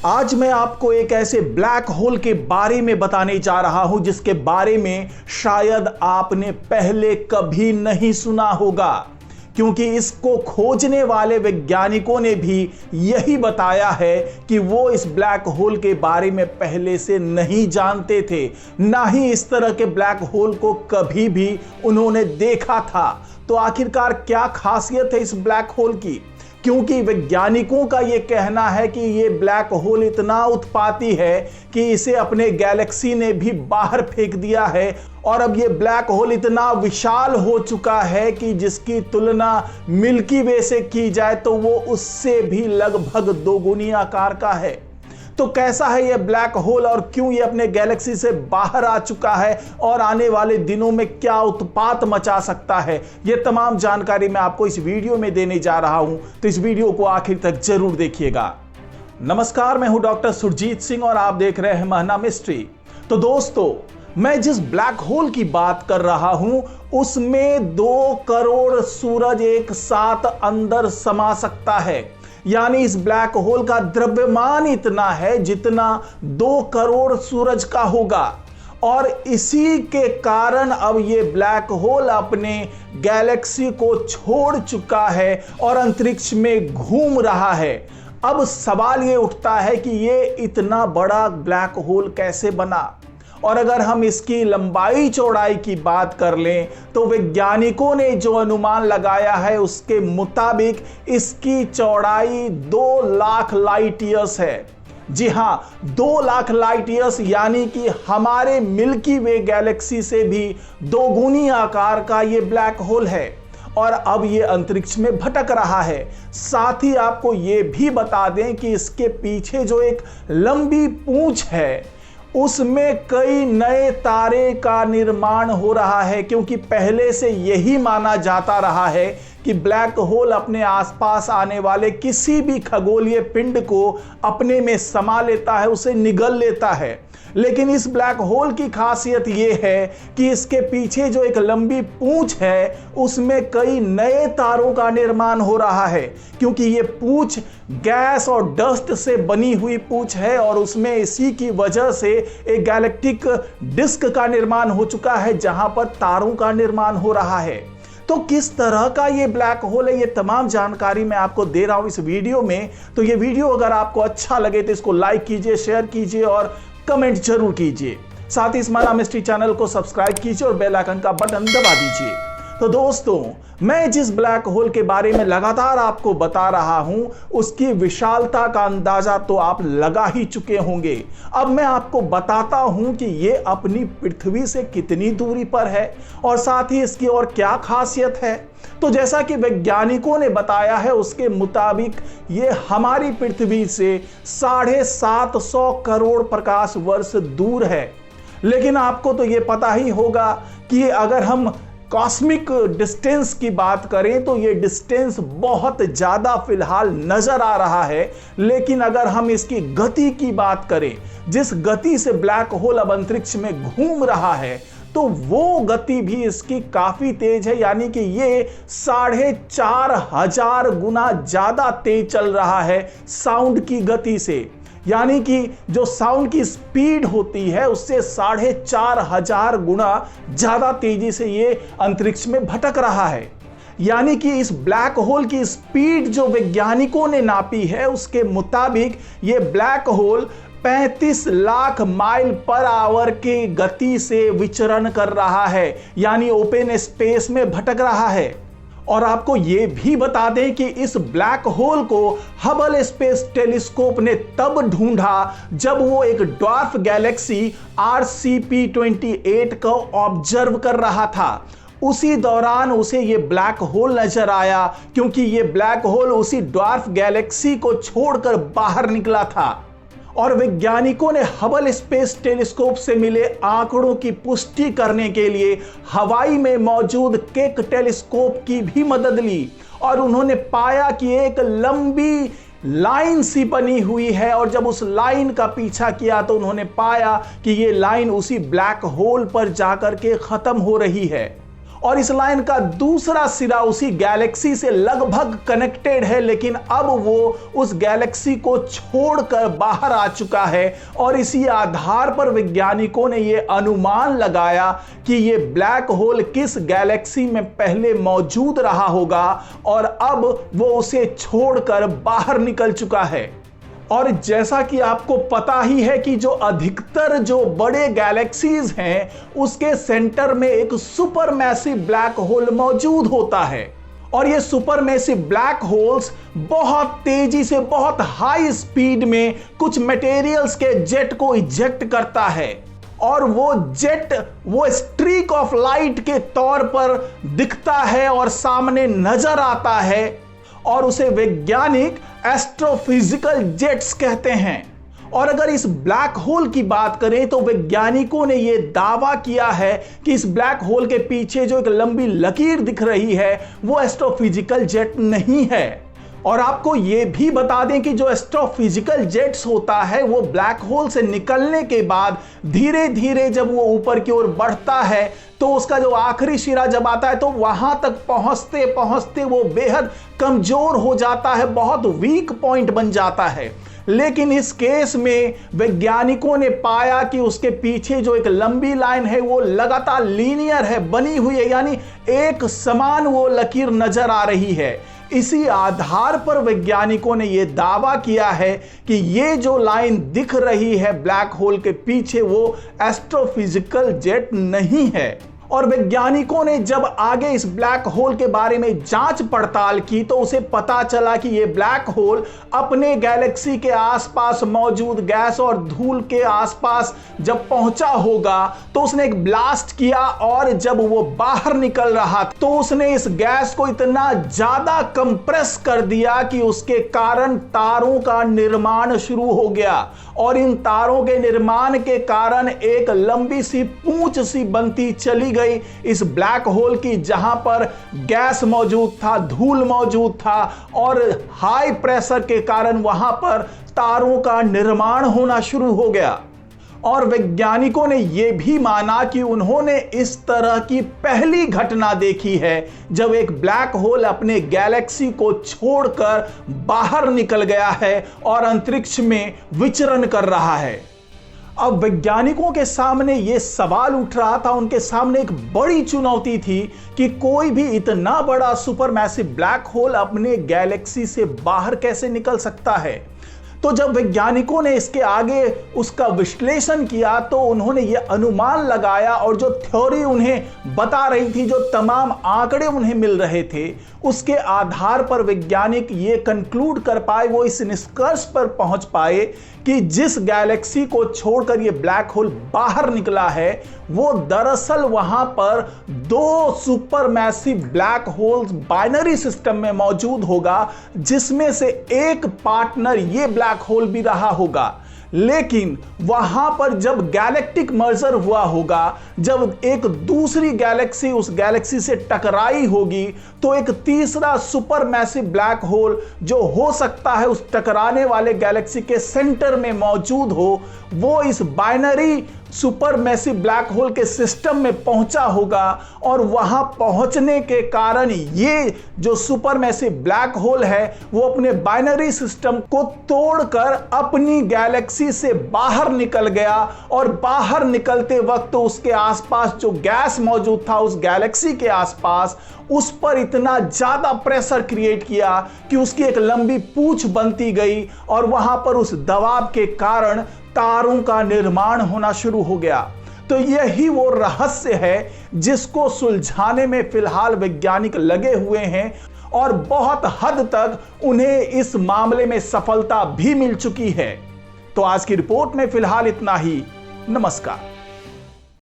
आज मैं आपको एक ऐसे ब्लैक होल के बारे में बताने जा रहा हूं जिसके बारे में शायद आपने पहले कभी नहीं सुना होगा, क्योंकि इसको खोजने वाले वैज्ञानिकों ने भी यही बताया है कि वो इस ब्लैक होल के बारे में पहले से नहीं जानते थे, ना ही इस तरह के ब्लैक होल को कभी भी उन्होंने देखा था। तो आखिरकार क्या खासियत है इस ब्लैक होल की? क्योंकि वैज्ञानिकों का यह कहना है कि यह ब्लैक होल इतना उत्पाती है कि इसे अपने गैलेक्सी ने भी बाहर फेंक दिया है, और अब यह ब्लैक होल इतना विशाल हो चुका है कि जिसकी तुलना मिल्की वे से की जाए तो वो उससे भी लगभग दोगुनी आकार का है। तो कैसा है यह ब्लैक होल और क्यों यह अपने गैलेक्सी से बाहर आ चुका है और आने वाले दिनों में क्या उत्पात मचा सकता है, यह तमाम जानकारी मैं आपको इस वीडियो में देने जा रहा हूं, तो इस वीडियो को आखिर तक जरूर देखिएगा। नमस्कार, मैं हूं डॉक्टर सुरजीत सिंह और आप देख रहे हैं महना मिस्ट्री। तो दोस्तों, मैं जिस ब्लैक होल की बात कर रहा हूं उसमें 2 करोड़ सूरज एक साथ अंदर समा सकता है। यानी इस ब्लैक होल का द्रव्यमान इतना है जितना 2 करोड़ सूरज का होगा, और इसी के कारण अब ये ब्लैक होल अपने गैलेक्सी को छोड़ चुका है और अंतरिक्ष में घूम रहा है। अब सवाल ये उठता है कि ये इतना बड़ा ब्लैक होल कैसे बना, और अगर हम इसकी लंबाई चौड़ाई की बात कर लें तो वैज्ञानिकों ने जो अनुमान लगाया है उसके मुताबिक इसकी चौड़ाई 2 लाख लाइट ईयर्स है। जी हां, 2 लाख लाइट ईयर्स, यानी कि हमारे मिल्की वे गैलेक्सी से भी दोगुनी आकार का ये ब्लैक होल है, और अब ये अंतरिक्ष में भटक रहा है। साथ ही आपको ये भी बता दें कि इसके पीछे जो एक लंबी पूंछ है उसमें कई नए तारे का निर्माण हो रहा है, क्योंकि पहले से यही माना जाता रहा है कि ब्लैक होल अपने आसपास आने वाले किसी भी खगोलीय पिंड को अपने में समा लेता है, उसे निगल लेता है। लेकिन इस ब्लैक होल की खासियत यह है कि इसके पीछे जो एक लंबी पूंछ है उसमें कई नए तारों का निर्माण हो रहा है, क्योंकि ये पूंछ गैस और डस्ट से बनी हुई पूंछ है, और उसमें इसी की वजह से एक गैलेक्टिक डिस्क का निर्माण हो चुका है जहां पर तारों का निर्माण हो रहा है। तो किस तरह का ये ब्लैक होल है, ये तमाम जानकारी मैं आपको दे रहा हूं इस वीडियो में। तो ये वीडियो अगर आपको अच्छा लगे तो इसको लाइक कीजिए, शेयर कीजिए और कमेंट जरूर कीजिए। साथ ही इस महना मिस्ट्री चैनल को सब्सक्राइब कीजिए और बेल आइकन का बटन दबा दीजिए। तो दोस्तों, मैं जिस ब्लैक होल के बारे में लगातार आपको बता रहा हूं उसकी विशालता का अंदाजा तो आप लगा ही चुके होंगे। अब मैं आपको बताता हूं कि यह अपनी पृथ्वी से कितनी दूरी पर है और साथ ही इसकी और क्या खासियत है। तो जैसा कि वैज्ञानिकों ने बताया है उसके मुताबिक ये हमारी पृथ्वी से 750 करोड़ प्रकाश वर्ष दूर है। लेकिन आपको तो ये पता ही होगा कि अगर हम कॉस्मिक डिस्टेंस की बात करें तो ये डिस्टेंस बहुत ज़्यादा फिलहाल नज़र आ रहा है, लेकिन अगर हम इसकी गति की बात करें, जिस गति से ब्लैक होल अब अंतरिक्ष में घूम रहा है, तो वो गति भी इसकी काफ़ी तेज है। यानी कि ये 4500 गुना ज़्यादा तेज चल रहा है साउंड की गति से। यानी कि जो साउंड की स्पीड होती है उससे 4500 गुना ज़्यादा तेजी से ये अंतरिक्ष में भटक रहा है। यानी कि इस ब्लैक होल की स्पीड जो वैज्ञानिकों ने नापी है उसके मुताबिक ये black hole 35 lakh mile per hour की गति से विचरण कर रहा है, यानी ओपन स्पेस में भटक रहा है। और आपको यह भी बता दें कि इस ब्लैक होल को हबल स्पेस टेलीस्कोप ने तब ढूंढा जब वो एक ड्वार्फ गैलेक्सी RCP-28 को ऑब्जर्व कर रहा था। उसी दौरान उसे ये ब्लैक होल नजर आया, क्योंकि ये ब्लैक होल उसी ड्वार्फ गैलेक्सी को छोड़कर बाहर निकला था। और वैज्ञानिकों ने हबल स्पेस टेलीस्कोप से मिले आंकड़ों की पुष्टि करने के लिए हवाई में मौजूद केक टेलीस्कोप की भी मदद ली, और उन्होंने पाया कि एक लंबी लाइन सी बनी हुई है, और जब उस लाइन का पीछा किया तो उन्होंने पाया कि ये लाइन उसी ब्लैक होल पर जाकर के खत्म हो रही है। और इस लाइन का दूसरा सिरा उसी गैलेक्सी से लगभग कनेक्टेड है, लेकिन अब वो उस गैलेक्सी को छोड़कर बाहर आ चुका है। और इसी आधार पर वैज्ञानिकों ने यह अनुमान लगाया कि यह ब्लैक होल किस गैलेक्सी में पहले मौजूद रहा होगा और अब वो उसे छोड़कर बाहर निकल चुका है। और जैसा कि आपको पता ही है कि जो अधिकतर जो बड़े गैलेक्सीज हैं उसके सेंटर में एक सुपरमैसिव ब्लैक होल मौजूद होता है। और ये सुपरमैसिव ब्लैक होल्स बहुत तेजी से, बहुत हाई स्पीड में कुछ मटेरियल्स के जेट को इजेक्ट करता है और वो जेट वो स्ट्रीक ऑफ लाइट के तौर पर दिखता है और सामने नजर आता है और उसे वैज्ञानिक एस्ट्रोफिजिकल जेट्स कहते हैं। और अगर इस ब्लैक होल की बात करें तो वैज्ञानिकों ने यह दावा किया है कि इस ब्लैक होल के पीछे जो एक लंबी लकीर दिख रही है वो एस्ट्रोफिजिकल जेट नहीं है। और आपको यह भी बता दें कि जो एस्ट्रोफिजिकल जेट्स होता है वो ब्लैक होल से निकलने के बाद धीरे धीरे जब वो ऊपर की ओर बढ़ता है तो उसका जो आखिरी सिरा जब आता है तो वहां तक पहुंचते पहुंचते वो बेहद कमजोर हो जाता है, बहुत वीक पॉइंट बन जाता है। लेकिन इस केस में वैज्ञानिकों ने पाया कि उसके पीछे जो एक लंबी लाइन है वो लगातार लीनियर है, बनी हुई है, यानी एक समान वो लकीर नजर आ रही है। इसी आधार पर वैज्ञानिकों ने यह दावा किया है कि ये जो लाइन दिख रही है ब्लैक होल के पीछे वो एस्ट्रोफिजिकल जेट नहीं है। और वैज्ञानिकों ने जब आगे इस ब्लैक होल के बारे में जांच पड़ताल की तो उसे पता चला कि यह ब्लैक होल अपने गैलेक्सी के आसपास मौजूद गैस और धूल के आसपास जब पहुंचा होगा तो उसने एक ब्लास्ट किया और जब वो बाहर निकल रहा तो उसने इस गैस को इतना ज्यादा कंप्रेस कर दिया कि उसके कारण तारों का निर्माण शुरू हो गया। और इन तारों के निर्माण के कारण एक लंबी सी पूंछ सी बनती चली गई इस ब्लैक होल की, जहां पर गैस मौजूद था, धूल मौजूद था और हाई प्रेशर के कारण वहां पर तारों का निर्माण होना शुरू हो गया। और वैज्ञानिकों ने यह भी माना कि उन्होंने इस तरह की पहली घटना देखी है जब एक ब्लैक होल अपने गैलेक्सी को छोड़कर बाहर निकल गया है और अंतरिक्ष में विचरण कर रहा है। अब वैज्ञानिकों के सामने यह सवाल उठ रहा था, उनके सामने एक बड़ी चुनौती थी कि कोई भी इतना बड़ा सुपरमैसिव ब्लैक होल अपने गैलेक्सी से बाहर कैसे निकल सकता है। तो जब वैज्ञानिकों ने इसके आगे उसका विश्लेषण किया तो उन्होंने यह अनुमान लगाया और जो थ्योरी उन्हें बता रही थी, जो तमाम आंकड़े उन्हें मिल रहे थे, उसके आधार पर वैज्ञानिक ये कंक्लूड कर पाए, वो इस निष्कर्ष पर पहुंच पाए कि जिस गैलेक्सी को छोड़कर ये ब्लैक होल बाहर निकला है वो दरअसल वहां पर दो supermassive black holes binary system में मौजूद होगा, जिसमें से एक पार्टनर ये ब्लैक होल भी रहा होगा। लेकिन वहां पर जब गैलेक्टिक मर्जर हुआ होगा, जब एक दूसरी गैलेक्सी उस गैलेक्सी से टकराई होगी तो एक तीसरा सुपरमैसिव ब्लैक होल जो हो सकता है उस टकराने वाले गैलेक्सी के सेंटर में मौजूद हो, वो इस बाइनरी सुपरमैसिव ब्लैक होल के सिस्टम में पहुंचा होगा। और वहां पहुंचने के कारण ये जो सुपरमैसिव ब्लैक होल है वो अपने बाइनरी सिस्टम को तोड़कर अपनी गैलेक्सी से बाहर निकल गया और बाहर निकलते वक्त उसके आसपास जो गैस मौजूद था उस गैलेक्सी के आसपास, उस पर इतना ज्यादा प्रेशर क्रिएट किया कि उसकी एक लंबी पूंछ बनती गई और वहां पर उस दबाव के कारण तारों का निर्माण होना शुरू हो गया। तो यही वो रहस्य है जिसको सुलझाने में फिलहाल वैज्ञानिक लगे हुए हैं और बहुत हद तक उन्हें इस मामले में सफलता भी मिल चुकी है। तो आज की रिपोर्ट में फिलहाल इतना ही। नमस्कार।